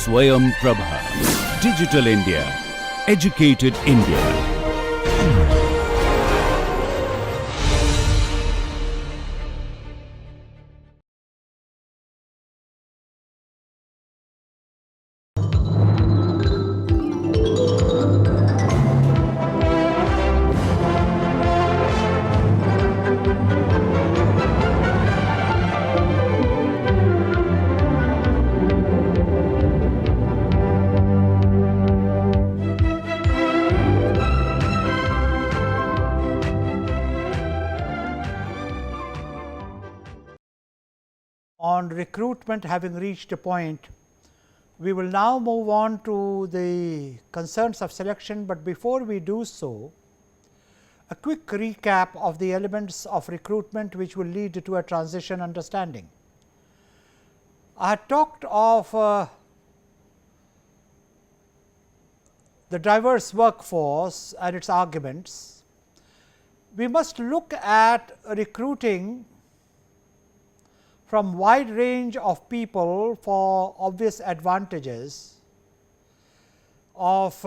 SwayamPrabha. Digital India. Educated India. On recruitment having reached a point, we will now move on to the concerns of selection, but before we do so, a quick recap of the elements of recruitment which will lead to a transition understanding. I had talked of the diverse workforce and its arguments. We must look at recruiting from wide range of people for obvious advantages of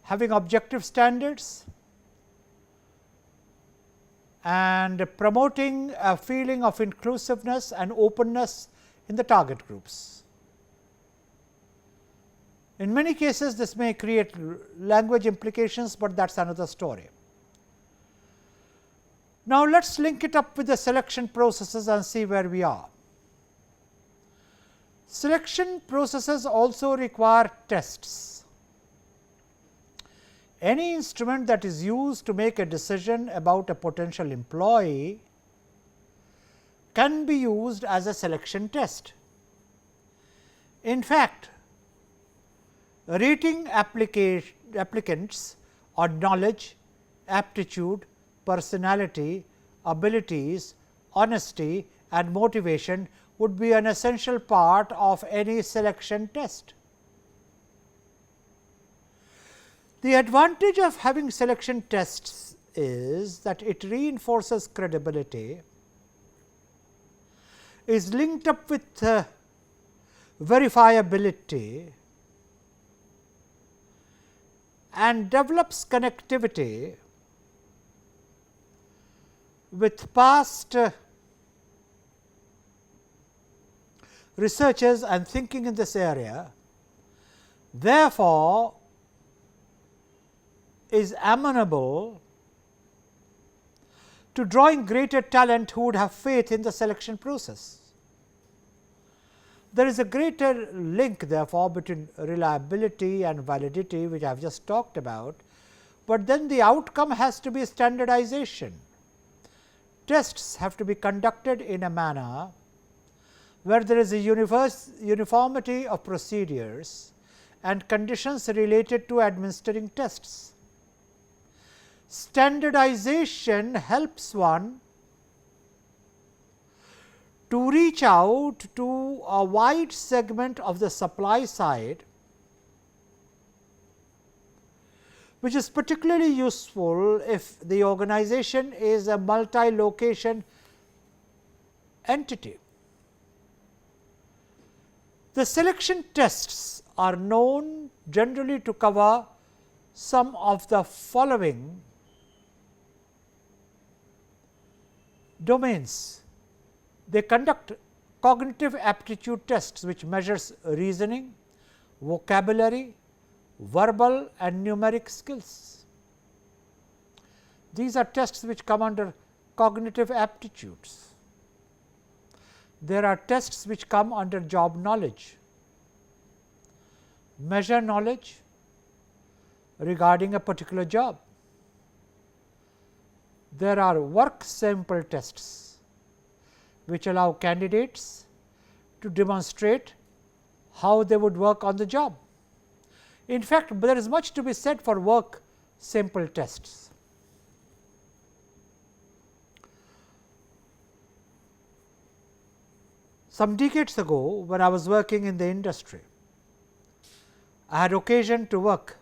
having objective standards and promoting a feeling of inclusiveness and openness in the target groups. In many cases, this may create language implications, but that is another story. Now, let us link it up with the selection processes and see where we are. Selection processes also require tests. Any instrument that is used to make a decision about a potential employee can be used as a selection test. In fact, rating applicants on knowledge, aptitude, personality, abilities, honesty and motivation would be an essential part of any selection test. The advantage of having selection tests is that it reinforces credibility, is linked up with verifiability and develops connectivity with past researchers and thinking in this area. Therefore, is amenable to drawing greater talent who would have faith in the selection process. There is a greater link therefore between reliability and validity, which I have just talked about, but then the outcome has to be standardization. Tests have to be conducted in a manner where there is a uniformity of procedures and conditions related to administering tests. Standardization helps one to reach out to a wide segment of the supply side, which is particularly useful if the organization is a multi-location entity. The selection tests are known generally to cover some of the following domains. They conduct cognitive aptitude tests, which measures reasoning, vocabulary, verbal and numeric skills. These are tests which come under cognitive aptitudes. There are tests which come under job knowledge, measure knowledge regarding a particular job. There are work sample tests, which allow candidates to demonstrate how they would work on the job. In fact, there is much to be said for work sample tests. Some decades ago, when I was working in the industry, I had occasion to work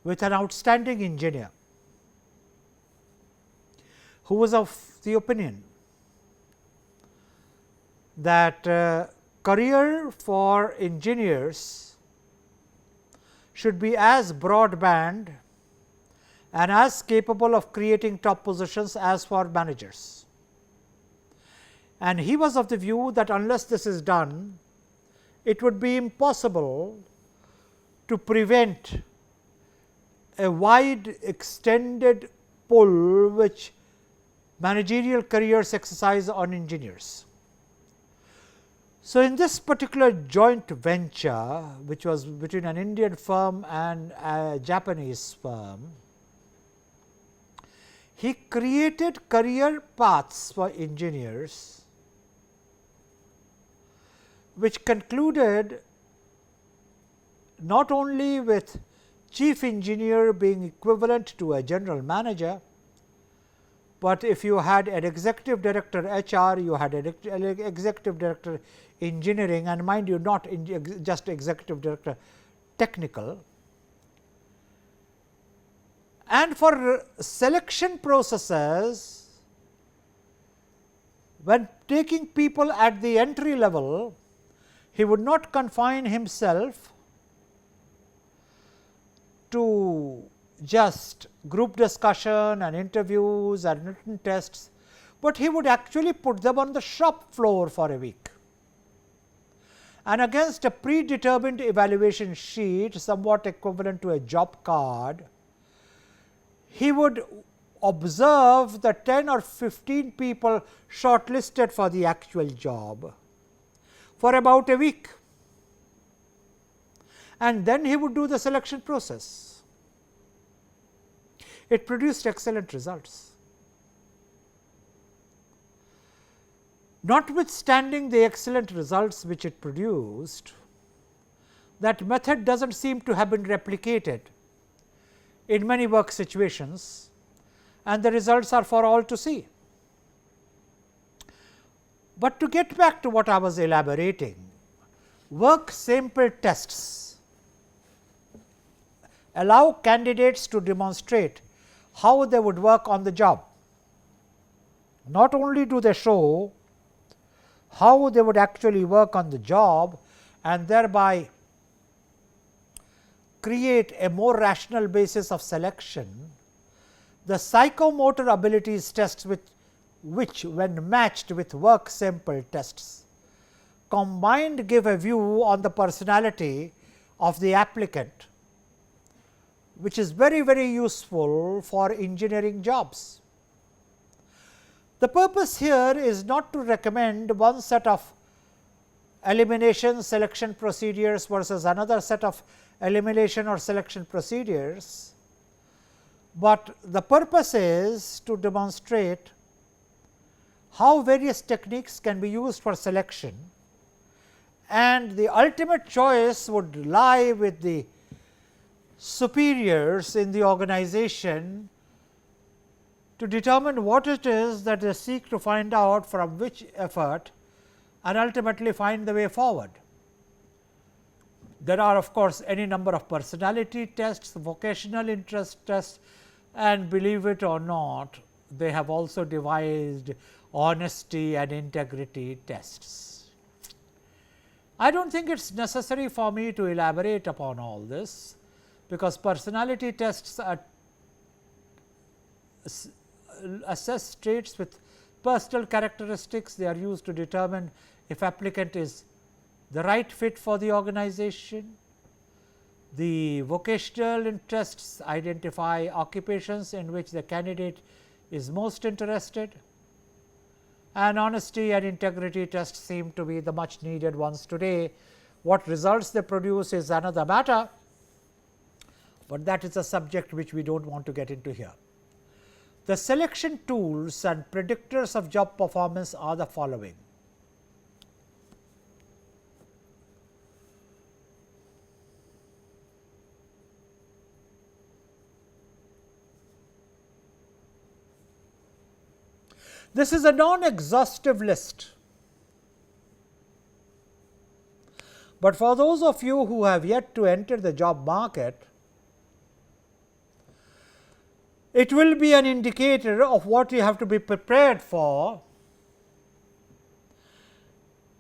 with an outstanding engineer who was of the opinion that career for engineers should be as broadband and as capable of creating top positions as for managers. And he was of the view that unless this is done, it would be impossible to prevent a wide extended pull which managerial careers exercise on engineers. So, in this particular joint venture, which was between an Indian firm and a Japanese firm, he created career paths for engineers, which concluded not only with chief engineer being equivalent to a general manager, but if you had an executive director HR, you had an executive director engineering, and mind you, not just executive director technical. And for selection processes, when taking people at the entry level, he would not confine himself to just group discussion and interviews and written tests, but he would actually put them on the shop floor for a week. And against a predetermined evaluation sheet, somewhat equivalent to a job card, he would observe the 10 or 15 people shortlisted for the actual job for about a week, and then he would do the selection process. It produced excellent results. Notwithstanding the excellent results which it produced, that method does not seem to have been replicated in many work situations, and the results are for all to see. But to get back to what I was elaborating, work sample tests allow candidates to demonstrate how they would work on the job. Not only do they show how they would actually work on the job and thereby create a more rational basis of selection, the psychomotor abilities tests which when matched with work sample tests combined give a view on the personality of the applicant, which is very useful for engineering jobs. The purpose here is not to recommend one set of elimination selection procedures versus another set of elimination or selection procedures, but the purpose is to demonstrate how various techniques can be used for selection, and the ultimate choice would lie with the superiors in the organization to determine what it is that they seek to find out from which effort and ultimately find the way forward. There are of course any number of personality tests, vocational interest tests, and believe it or not, they have also devised honesty and integrity tests. I do not think it is necessary for me to elaborate upon all this, because personality tests are assess traits with personal characteristics. They are used to determine if applicant is the right fit for the organization. The vocational interests identify occupations in which the candidate is most interested, and honesty and integrity tests seem to be the much needed ones today. What results they produce is another matter, but that is a subject which we do not want to get into here. The selection tools and predictors of job performance are the following. This is a non-exhaustive list, but for those of you who have yet to enter the job market, it will be an indicator of what you have to be prepared for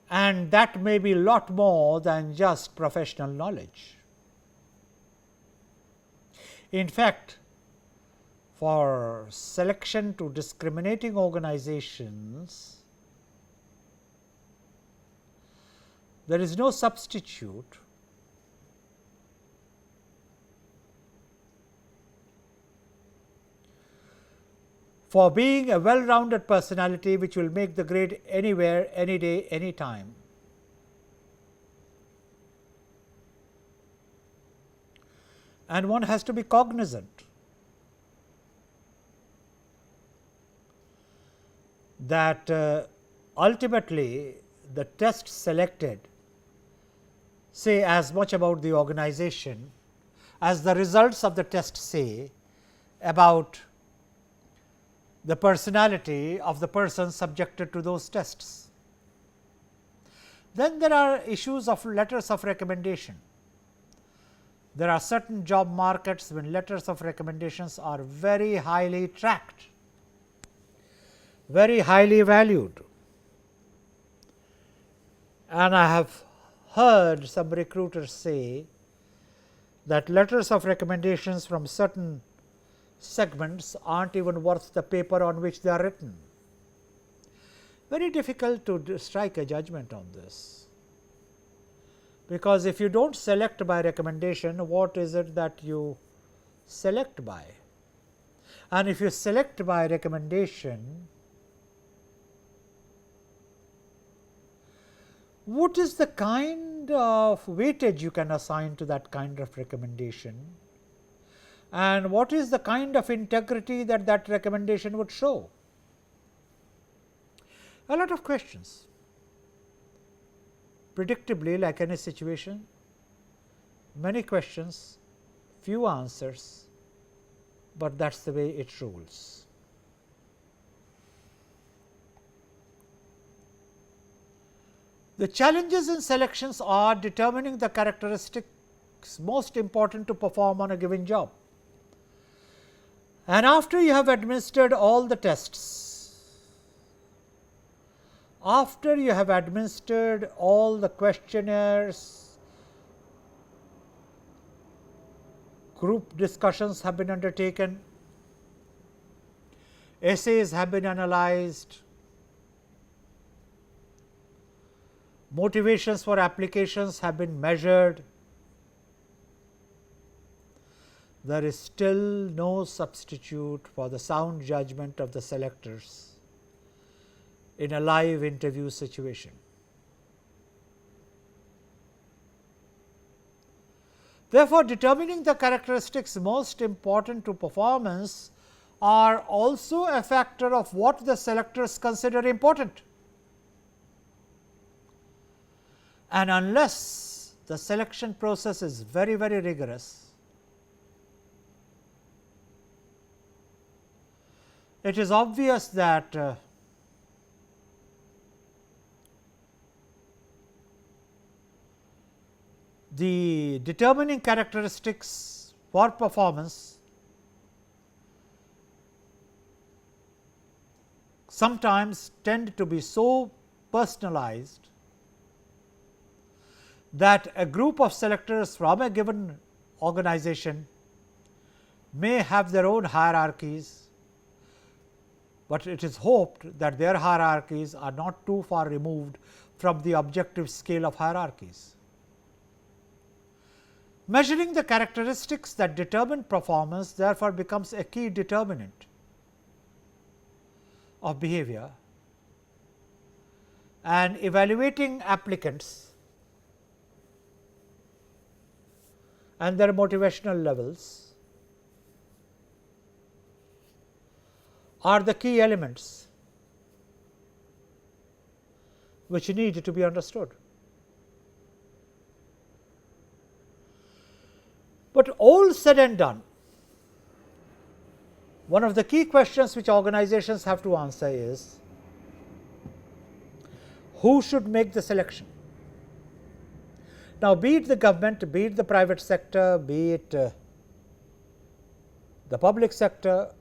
and that may be a lot more than just professional knowledge. In fact, for selection to discriminating organizations, there is no substitute for being a well-rounded personality which will make the grade anywhere, any day, any time. And one has to be cognizant that ultimately the test selected say as much about the organization as the results of the test say about the personality of the person subjected to those tests. Then there are issues of letters of recommendation. There are certain job markets when letters of recommendations are very highly tracked, very highly valued. And I have heard some recruiters say that letters of recommendations from certain segments aren't even worth the paper on which they are written. Very difficult to strike a judgment on this, because if you don't select by recommendation, what is it that you select by? And if you select by recommendation, what is the kind of weightage you can assign to that kind of recommendation, and what is the kind of integrity that that recommendation would show? A lot of questions. Predictably, like any situation, many questions, few answers, but that is the way it rules. The challenges in selections are determining the characteristics most important to perform on a given job. And after you have administered all the tests, after you have administered all the questionnaires, group discussions have been undertaken, essays have been analyzed, motivations for applications have been measured, there is still no substitute for the sound judgment of the selectors in a live interview situation. Therefore, determining the characteristics most important to performance are also a factor of what the selectors consider important. And unless the selection process is very, very rigorous, it is obvious that the determining characteristics for performance sometimes tend to be so personalized that a group of selectors from a given organization may have their own hierarchies, but it is hoped that their hierarchies are not too far removed from the objective scale of hierarchies. Measuring the characteristics that determine performance therefore becomes a key determinant of behavior, and evaluating applicants and their motivational levels are the key elements which need to be understood. But all said and done, one of the key questions which organizations have to answer is, who should make the selection? Now, be it the government, be it the private sector, be it the public sector,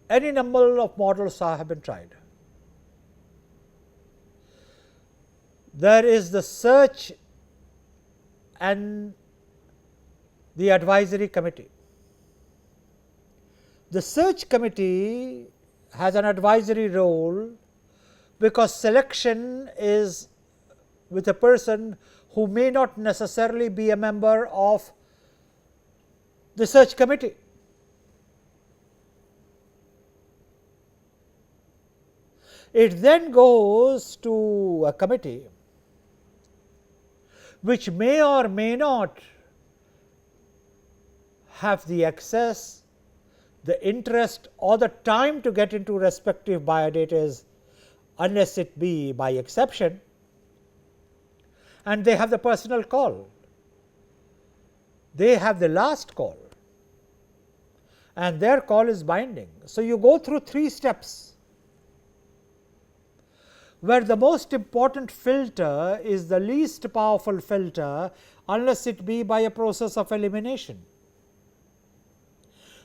any number of models have been tried. there is the search and the advisory committee. The search committee has an advisory role because selection is with a person who may not necessarily be a member of the search committee. It then goes to a committee which may or may not have the access, the interest or the time to get into respective biodatas unless it be by exception, and they have the personal call. They have the last call and their call is binding. So, you go through 3 steps, where the most important filter is the least powerful filter unless it be by a process of elimination.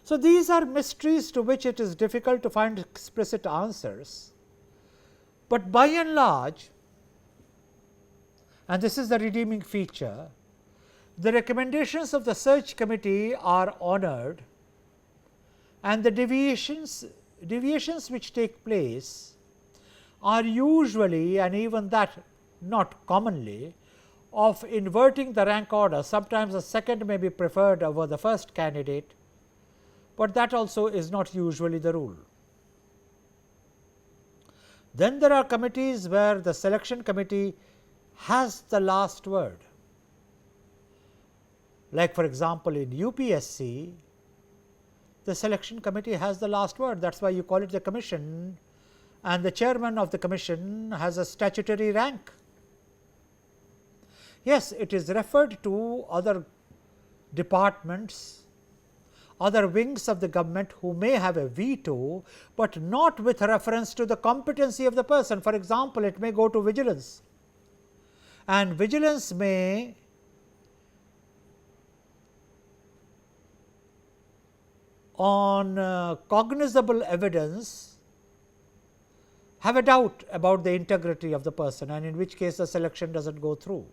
So, these are mysteries to which it is difficult to find explicit answers, but by and large, and this is the redeeming feature, the recommendations of the search committee are honoured and the deviations which take place are usually, and even that not commonly, of inverting the rank order. Sometimes the second may be preferred over the first candidate, but that also is not usually the rule. Then there are committees where the selection committee has the last word, like for example, in UPSC the selection committee has the last word. That is why you call it the commission, and the chairman of the commission has a statutory rank. Yes, it is referred to other departments, other wings of the government who may have a veto, but not with reference to the competency of the person. For example, it may go to vigilance, and vigilance may on cognizable evidence have a doubt about the integrity of the person, and in which case the selection does not go through.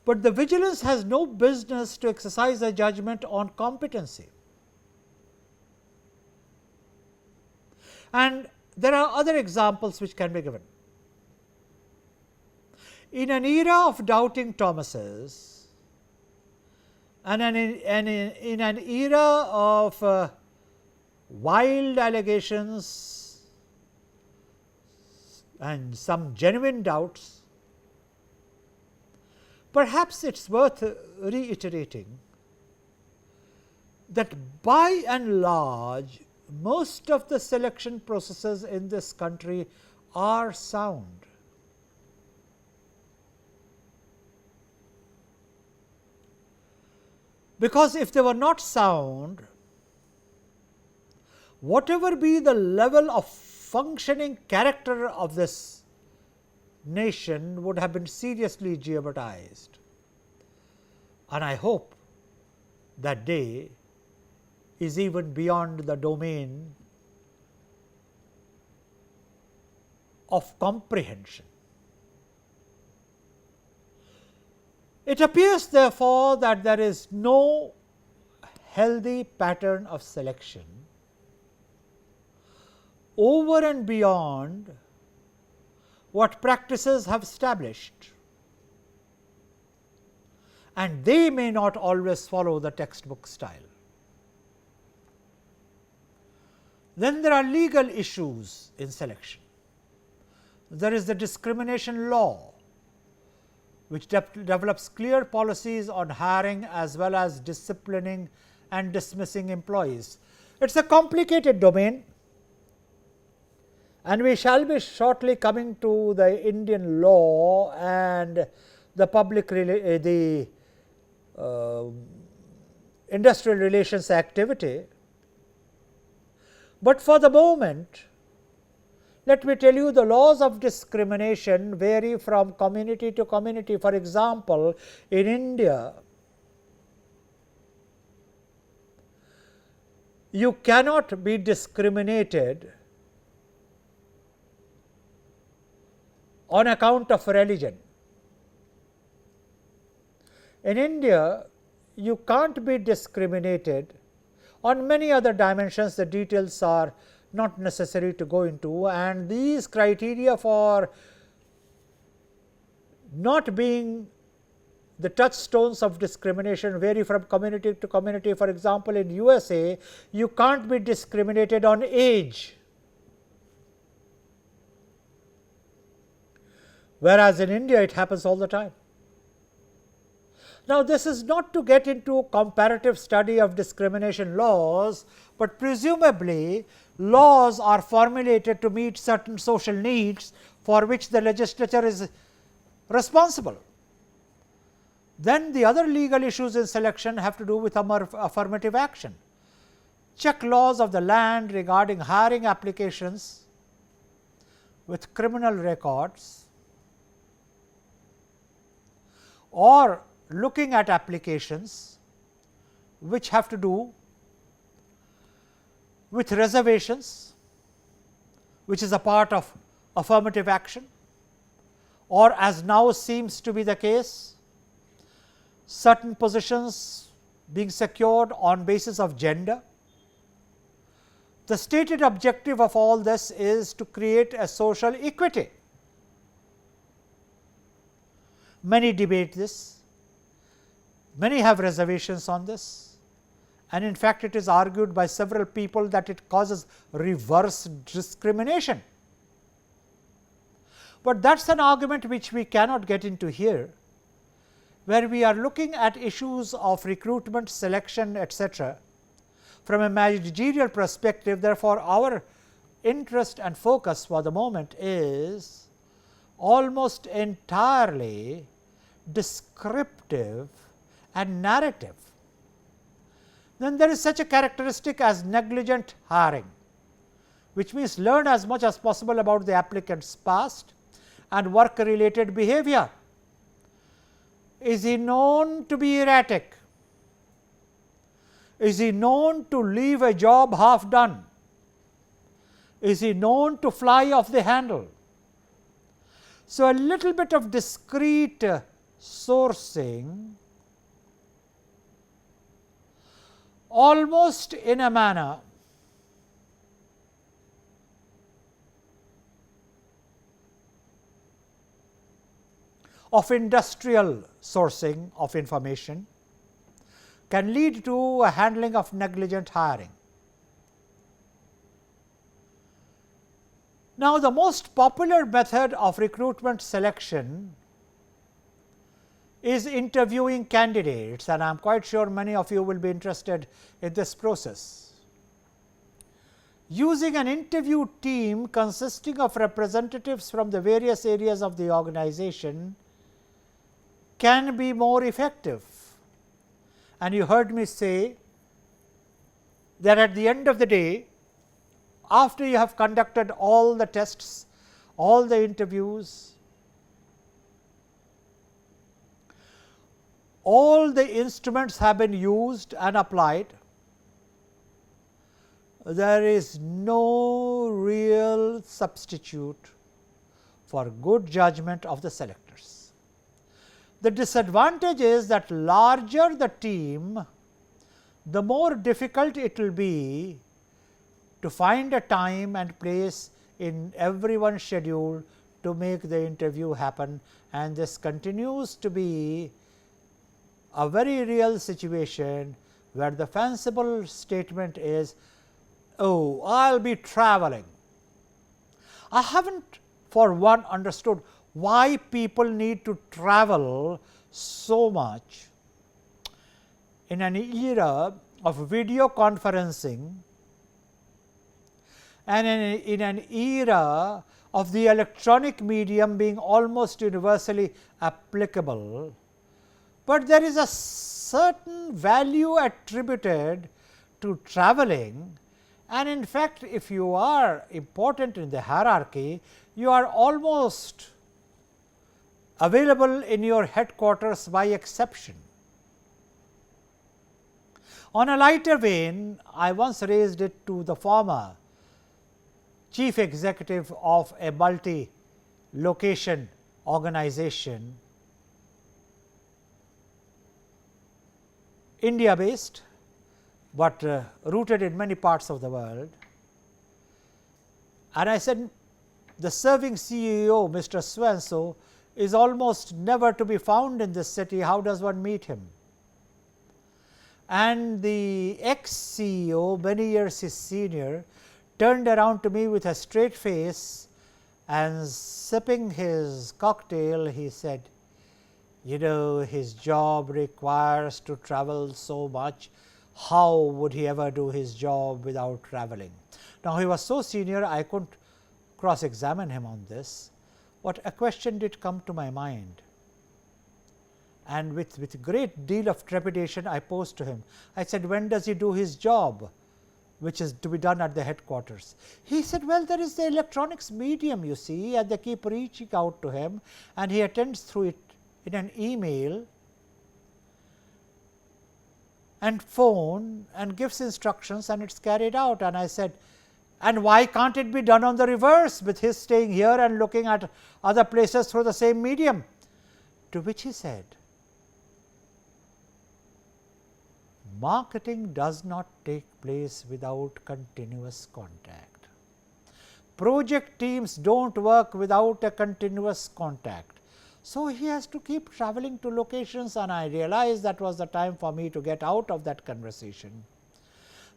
But the vigilance has no business to exercise a judgment on competency. And there are other examples which can be given. In an era of doubting Thomases, and in an era of wild allegations and some genuine doubts, perhaps it is worth reiterating that by and large most of the selection processes in this country are sound. Because if they were not sound, whatever be the level of functioning character of this nation would have been seriously jeopardized. And I hope that day is even beyond the domain of comprehension. It appears therefore that there is no healthy pattern of selection over and beyond what practices have established, and they may not always follow the textbook style. Then there are legal issues in selection. There is the discrimination law, which develops clear policies on hiring as well as disciplining and dismissing employees. It is a complicated domain, and we shall be shortly coming to the Indian law and the public industrial relations activity. But for the moment, let me tell you, the laws of discrimination vary from community to community. For example, in India, you cannot be discriminated on account of religion. In India, you can't be discriminated on many other dimensions. The details are not necessary to go into, and these criteria for not being the touchstones of discrimination vary from community to community. For example, in USA, you can't be discriminated on age, whereas in India it happens all the time. Now, this is not to get into comparative study of discrimination laws, but presumably laws are formulated to meet certain social needs for which the legislature is responsible. Then the other legal issues in selection have to do with affirmative action. Check laws of the land regarding hiring applications with criminal records, or looking at applications which have to do with reservations, which is a part of affirmative action, or as now seems to be the case, certain positions being secured on basis of gender. The stated objective of all this is to create a social equity. Many debate this, many have reservations on this, and in fact, it is argued by several people that it causes reverse discrimination. But that is an argument which we cannot get into here, where we are looking at issues of recruitment, selection, etc., from a managerial perspective. Therefore, our interest and focus for the moment is almost entirely descriptive and narrative. Then there is such a characteristic as negligent hiring, which means learn as much as possible about the applicant's past and work related behavior. Is he known to be erratic? Is he known to leave a job half done? Is he known to fly off the handle? So, a little bit of discrete sourcing, almost in a manner of industrial sourcing of information, can lead to a handling of negligent hiring. Now, the most popular method of recruitment selection is interviewing candidates, and I am quite sure many of you will be interested in this process. Using an interview team consisting of representatives from the various areas of the organization can be more effective. And you heard me say that at the end of the day, after you have conducted all the tests, all the interviews, all the instruments have been used and applied, there is no real substitute for good judgment of the selectors. The disadvantage is that larger the team, the more difficult it will be to find a time and place in everyone's schedule to make the interview happen, and this continues to be a very real situation where the fanciful statement is, oh, I will be traveling. I have not for one understood why people need to travel so much in an era of video conferencing and in an era of the electronic medium being almost universally applicable. But there is a certain value attributed to traveling, and in fact, if you are important in the hierarchy, you are almost available in your headquarters by exception. On a lighter vein, I once raised it to the former chief executive of a multi location organization, India based, but rooted in many parts of the world. And I said, the serving CEO, Mr. So-and-so, is almost never to be found in this city. How does one meet him? And the ex-CEO, many years his senior, turned around to me with a straight face and sipping his cocktail, he said, you know, his job requires to travel so much. How would he ever do his job without traveling? Now, he was so senior, I couldn't cross examine him on this, but a question did come to my mind, and with great deal of trepidation I posed to him. I said, when does he do his job, which is to be done at the headquarters? He said, well, there is the electronics medium, you see, and they keep reaching out to him, and he attends through it in an email and phone and gives instructions, and it is carried out. And I said, and why can't it be done on the reverse, with his staying here and looking at other places through the same medium? To which he said, marketing does not take place without continuous contact. Project teams do not work without a continuous contact. So, he has to keep traveling to locations, and I realized that was the time for me to get out of that conversation,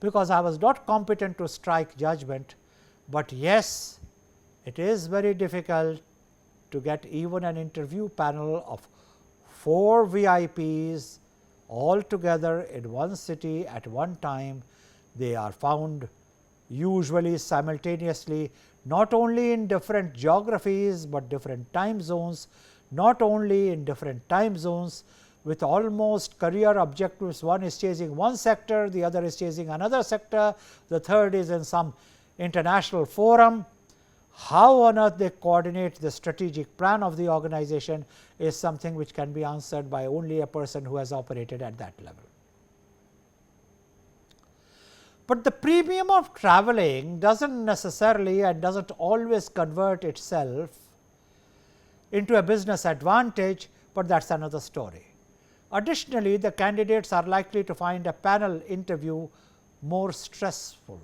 because I was not competent to strike judgment, but yes, it is very difficult to get even an interview panel of 4 VIPs all together in one city at one time. They are found usually simultaneously, not only in different geographies, but different time zones, not only in different time zones, with almost career objectives. One is chasing one sector, the other is chasing another sector, the third is in some international forum. How on earth they coordinate the strategic plan of the organization is something which can be answered by only a person who has operated at that level. But the premium of traveling does not necessarily and does not always convert itself into a business advantage, but that is another story. Additionally, the candidates are likely to find a panel interview more stressful.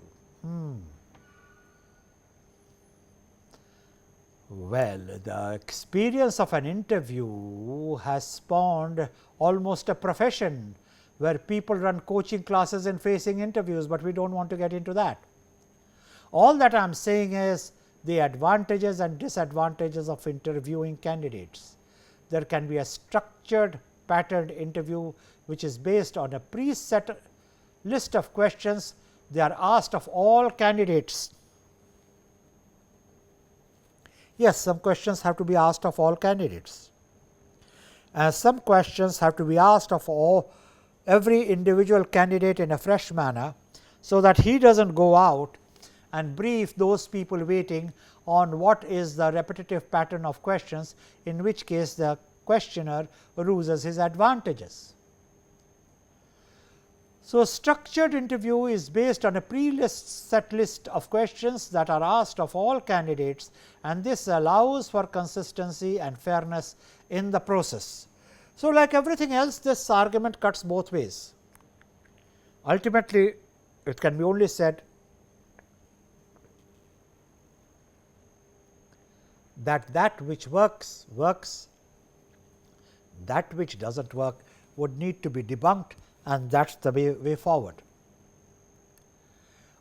Well, the experience of an interview has spawned almost a profession, where people run coaching classes in facing interviews, but we do not want to get into that. All that I am saying is the advantages and disadvantages of interviewing candidates. There can be a structured patterned interview, which is based on a preset list of questions. They are asked of all candidates. Yes, some questions have to be asked of all candidates, and some questions have to be asked of every individual candidate in a fresh manner, so that he does not go out and brief those people waiting on what is the repetitive pattern of questions, in which case the questioner loses his advantages. So, structured interview is based on a set list of questions that are asked of all candidates, and this allows for consistency and fairness in the process. So, like everything else, this argument cuts both ways. Ultimately, it can be only said that that which works, works, that which does not work would need to be debunked, and that is the way forward.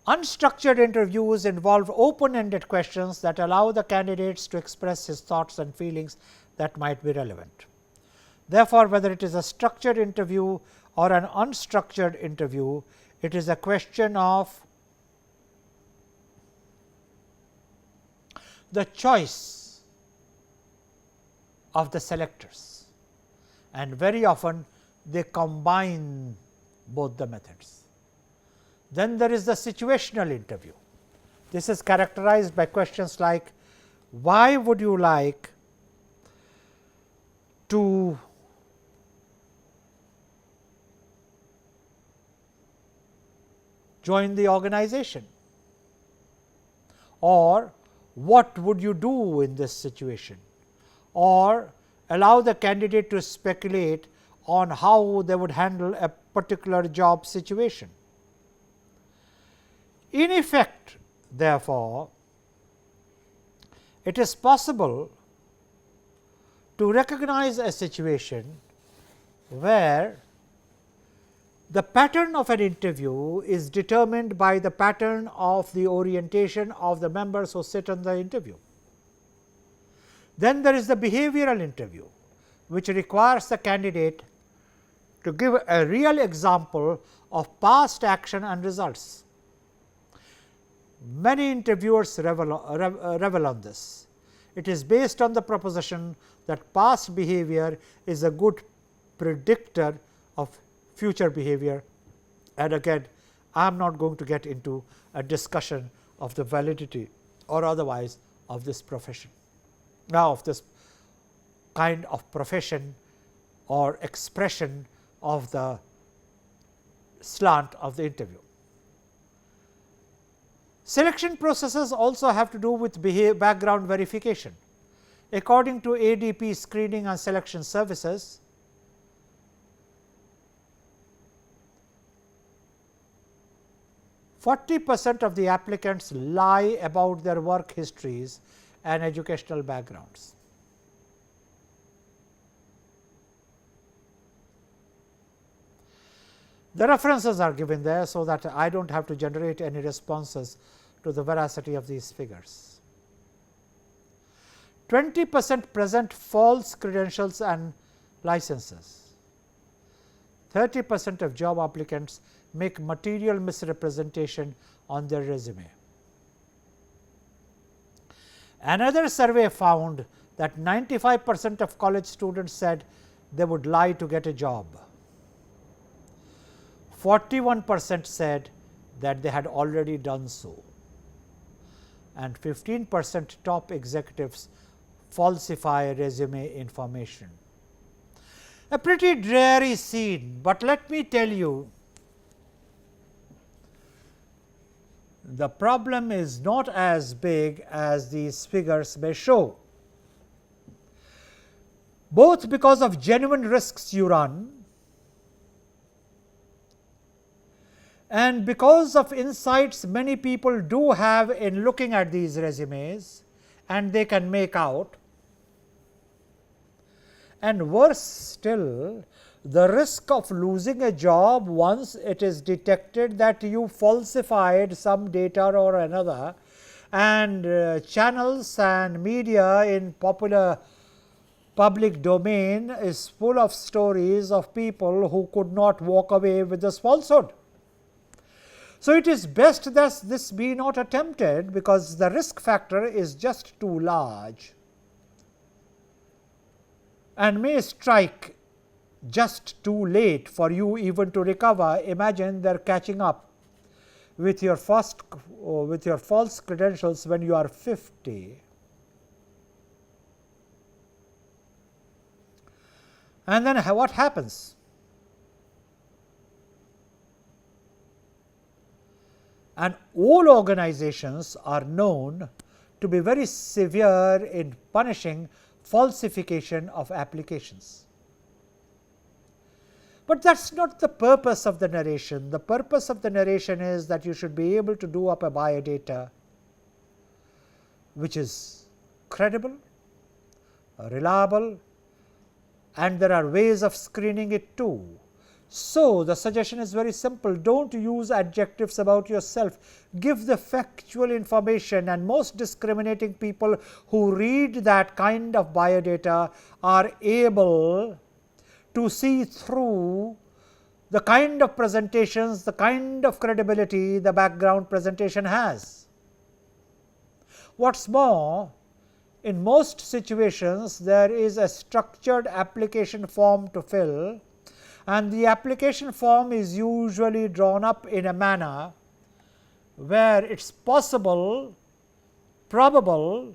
Unstructured interviews involve open-ended questions that allow the candidates to express his thoughts and feelings that might be relevant. Therefore, whether it is a structured interview or an unstructured interview, it is a question of the choice of the selectors, and very often they combine both the methods. Then there is the situational interview. This is characterized by questions like, why would you like to join the organization, or what would you do in this situation, or allow the candidate to speculate on how they would handle a particular job situation. In effect, therefore, it is possible to recognize a situation where the pattern of an interview is determined by the pattern of the orientation of the members who sit on the interview. Then there is the behavioral interview, which requires the candidate to give a real example of past action and results. Many interviewers revel on this. It is based on the proposition that past behavior is a good predictor of future behavior, and again I am not going to get into a discussion of the validity or otherwise of this profession. Now, of this kind of profession or expression of the slant of the interview. Selection processes also have to do with background verification. According to ADP Screening and Selection Services, %40 of the applicants lie about their work histories and educational backgrounds. The references are given there, so that I do not have to generate any responses to the veracity of these figures. 20% present false credentials and licenses. 30% of job applicants make material misrepresentation on their resume. Another survey found that 95% of college students said they would lie to get a job. 41% said that they had already done so, and 15% top executives falsify resume information. A pretty dreary scene, but let me tell you, the problem is not as big as these figures may show, both because of genuine risks you run and because of insights many people do have in looking at these resumes and they can make out. And worse still, the risk of losing a job once it is detected that you falsified some data or another, and channels and media in public domain is full of stories of people who could not walk away with this falsehood. So, it is best that this be not attempted, because the risk factor is just too large and may strike just too late for you even to recover. Imagine they are catching up with your false credentials when you are 50. And then what happens? And all organizations are known to be very severe in punishing falsification of applications. But that is not the purpose of the narration. The purpose of the narration is that you should be able to do up a biodata which is credible, reliable, and there are ways of screening it too. So, the suggestion is very simple: do not use adjectives about yourself, give the factual information, and most discriminating people who read that kind of biodata are able to see through the kind of presentations, the kind of credibility the background presentation has. What is more, in most situations there is a structured application form to fill, and the application form is usually drawn up in a manner where it is possible, probable,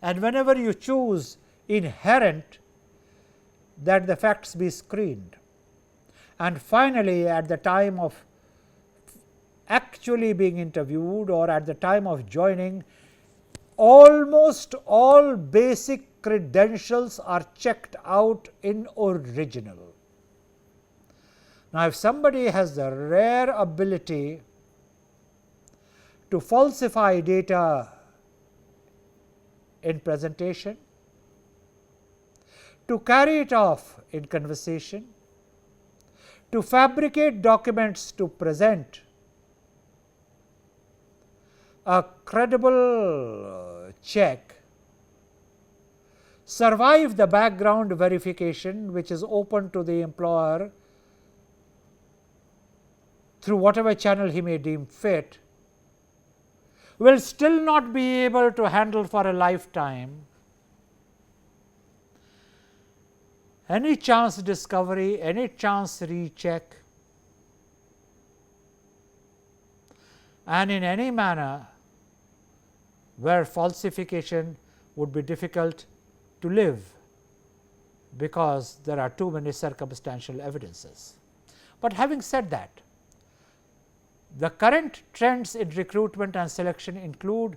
and whenever you choose inherent, that the facts be screened. And finally, at the time of actually being interviewed or at the time of joining, almost all basic credentials are checked out in original. Now, if somebody has the rare ability to falsify data in presentation, to carry it off in conversation, to fabricate documents to present a credible check, survive the background verification which is open to the employer through whatever channel he may deem fit, will still not be able to handle for a lifetime any chance discovery, any chance recheck, and in any manner where falsification would be difficult to live, because there are too many circumstantial evidences. But having said that, the current trends in recruitment and selection include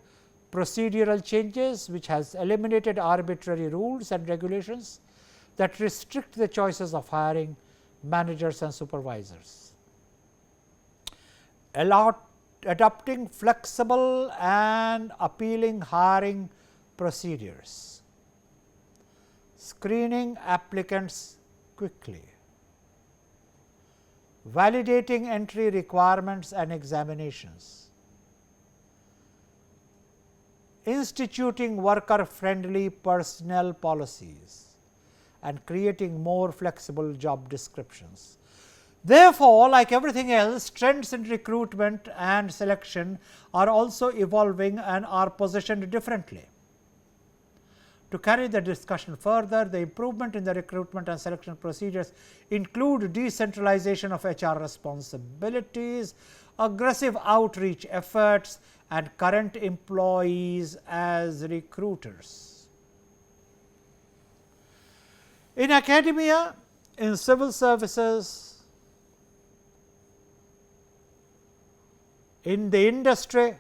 procedural changes which has eliminated arbitrary rules and regulations that restrict the choices of hiring managers and supervisors. Adopting flexible and appealing hiring procedures, screening applicants quickly, validating entry requirements and examinations, instituting worker friendly personnel policies, and creating more flexible job descriptions. Therefore, like everything else, trends in recruitment and selection are also evolving and are positioned differently. To carry the discussion further, the improvement in the recruitment and selection procedures include decentralization of HR responsibilities, aggressive outreach efforts, and current employees as recruiters. In academia, in civil services, in the industry,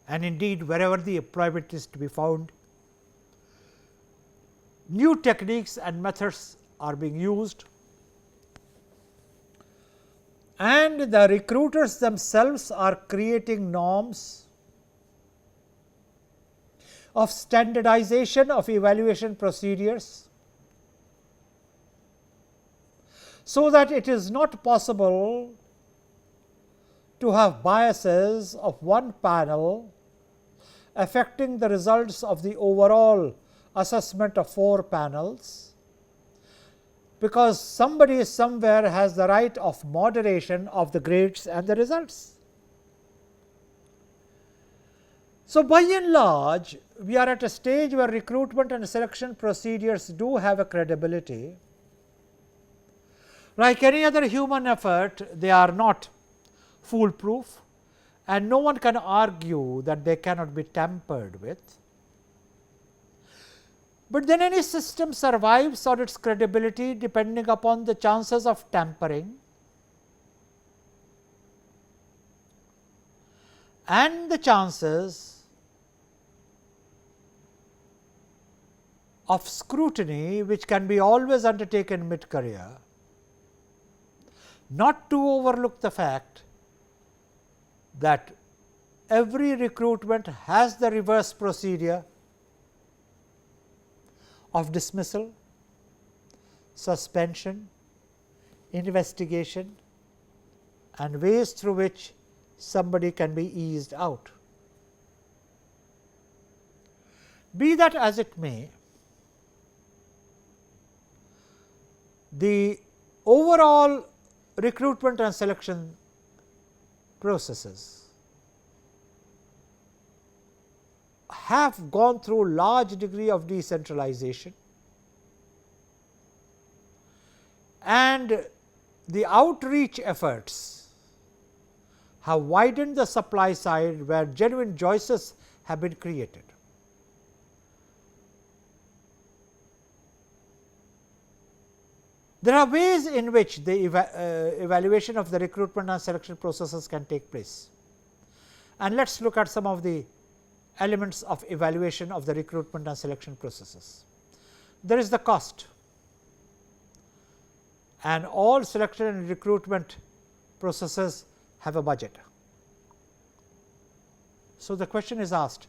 and indeed wherever the employment is to be found, new techniques and methods are being used, and the recruiters themselves are creating norms of standardization of evaluation procedures, so that it is not possible to have biases of one panel affecting the results of the overall assessment of 4 panels, because somebody somewhere has the right of moderation of the grades and the results. So, by and large, we are at a stage where recruitment and selection procedures do have a credibility. Like any other human effort, they are not foolproof, and no one can argue that they cannot be tampered with. But then any system survives on its credibility depending upon the chances of tampering and the chances of scrutiny, which can be always undertaken mid career, not to overlook the fact that every recruitment has the reverse procedure of dismissal, suspension, investigation, and ways through which somebody can be eased out. Be that as it may, the overall recruitment and selection processes have gone through large degree of decentralization, and the outreach efforts have widened the supply side where genuine choices have been created. There are ways in which the evaluation of the recruitment and selection processes can take place, And let us look at some of the elements of evaluation of the recruitment and selection processes. There is the cost, and all selection and recruitment processes have a budget. So, the question is asked,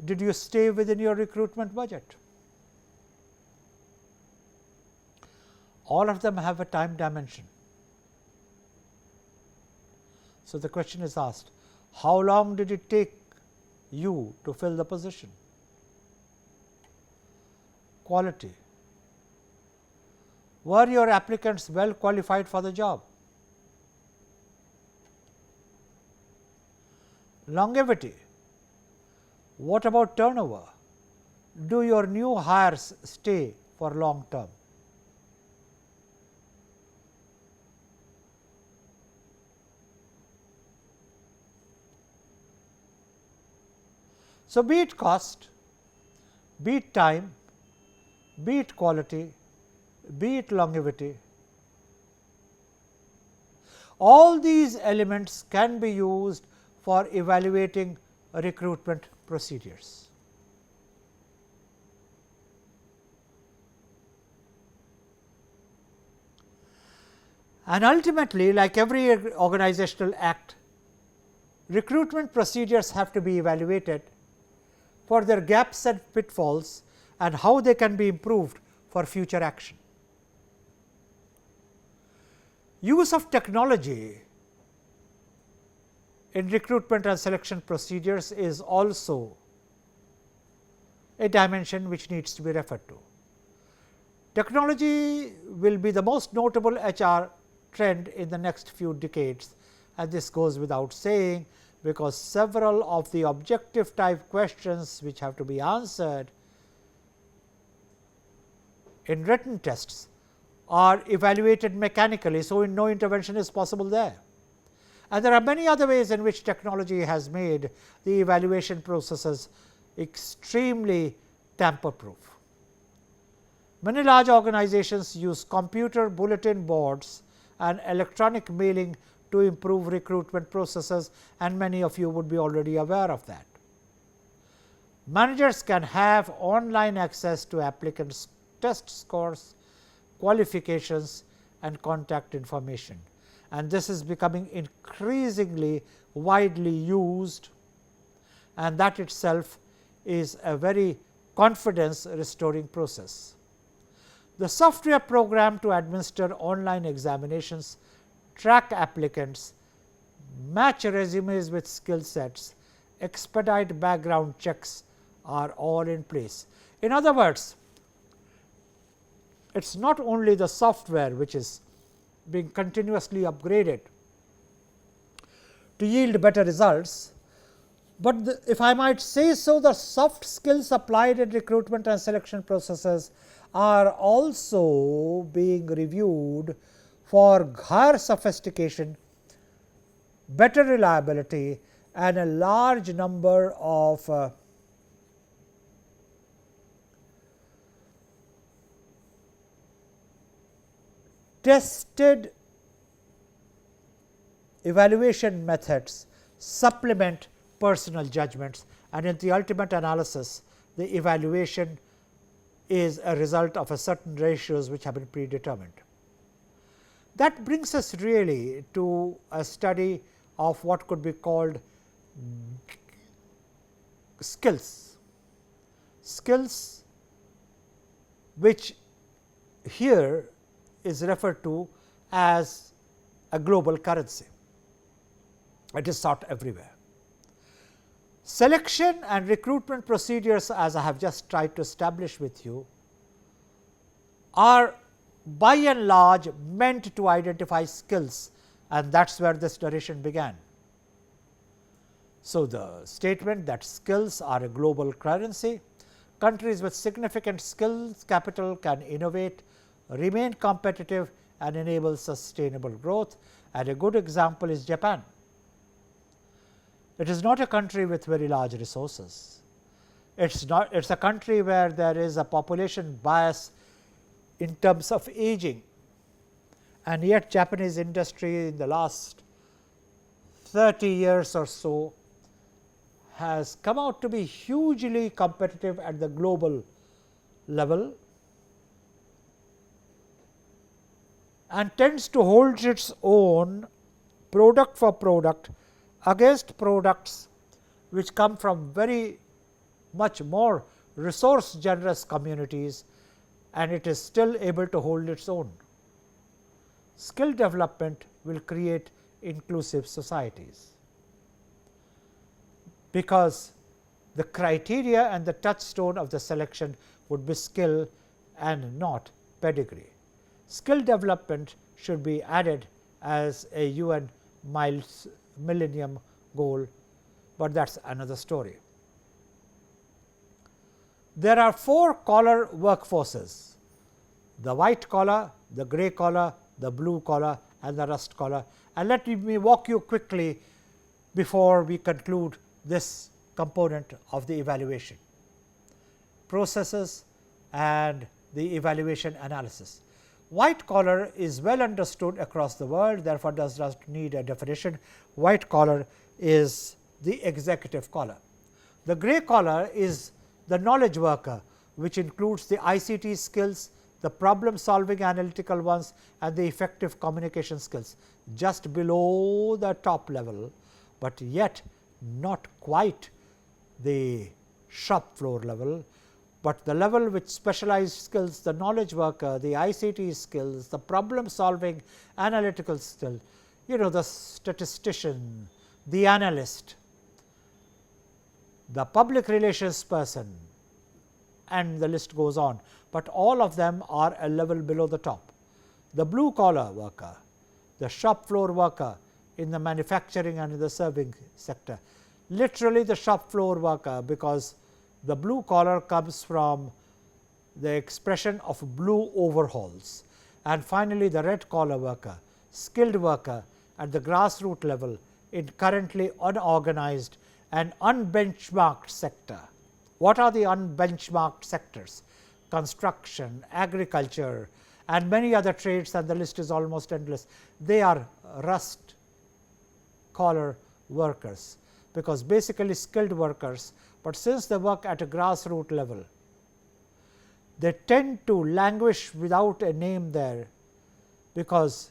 did you stay within your recruitment budget? All of them have a time dimension. So, the question is asked, how long did it take you to fill the position? Quality. Were your applicants well qualified for the job? Longevity. What about turnover? Do your new hires stay for long term? So, be it cost, be it time, be it quality, be it longevity, all these elements can be used for evaluating recruitment procedures. And ultimately, like every organizational act, recruitment procedures have to be evaluated for their gaps and pitfalls and how they can be improved for future action. Use of technology in recruitment and selection procedures is also a dimension which needs to be referred to. Technology will be the most notable HR trend in the next few decades, and this goes without saying, because several of the objective type questions which have to be answered in written tests are evaluated mechanically. So, no intervention is possible there. And there are many other ways in which technology has made the evaluation processes extremely tamper proof. Many large organizations use computer bulletin boards and electronic mailing to improve recruitment processes, and many of you would be already aware of that. Managers can have online access to applicants' test scores, qualifications and contact information, and this is becoming increasingly widely used, and that itself is a very confidence restoring process. The software program to administer online examinations, track applicants, match resumes with skill sets, expedite background checks are all in place. In other words, it is not only the software which is being continuously upgraded to yield better results, but if I might say so, the soft skills applied in recruitment and selection processes are also being reviewed for higher sophistication, better reliability and a large number of tested evaluation methods supplement personal judgments, and in the ultimate analysis the evaluation is a result of a certain ratios which have been predetermined. That brings us really to a study of what could be called skills. Skills which here is referred to as a global currency. It is sought everywhere. Selection and recruitment procedures, as I have just tried to establish with you, are by and large meant to identify skills, and that is where this narration began. So, the statement that skills are a global currency, countries with significant skills capital can innovate, remain competitive and enable sustainable growth, and a good example is Japan. It is not a country with very large resources. It is a country where there is a population bias in terms of aging, and yet Japanese industry in the last 30 years or so has come out to be hugely competitive at the global level and tends to hold its own product for product against products which come from very much more resource generous communities, and it is still able to hold its own. Skill development will create inclusive societies, because the criteria and the touchstone of the selection would be skill and not pedigree. Skill development should be added as a UN millennium goal, but that is another story. There are 4 collar workforces: the white collar, the grey collar, the blue collar and the rust collar. And let me walk you quickly before we conclude this component of the evaluation: processes and the evaluation analysis. White collar is well understood across the world, therefore, does not need a definition. White collar is the executive collar. The grey collar is the knowledge worker, which includes the ICT skills, the problem solving analytical ones and the effective communication skills, just below the top level, but yet not quite the shop floor level, but the level with specialized skills, the knowledge worker, the ICT skills, the problem solving analytical skill, the statistician, the analyst, the public relations person, and the list goes on, but all of them are a level below the top. The blue collar worker, the shop floor worker in the manufacturing and in the serving sector, literally the shop floor worker, because the blue collar comes from the expression of blue overhauls. And finally, the red collar worker, skilled worker at the grassroots level in currently unorganized and unbenchmarked sector. What are the unbenchmarked sectors? Construction, agriculture and many other trades, and the list is almost endless. They are rust collar workers, because basically skilled workers, but since they work at a grassroots level, they tend to languish without a name there, because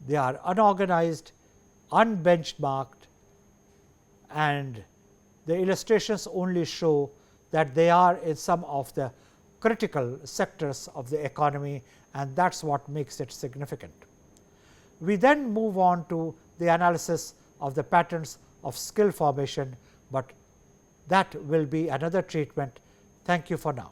they are unorganized, unbenchmarked, and the illustrations only show that they are in some of the critical sectors of the economy, and that is what makes it significant. We then move on to the analysis of the patterns of skill formation, but that will be another treatment. Thank you for now.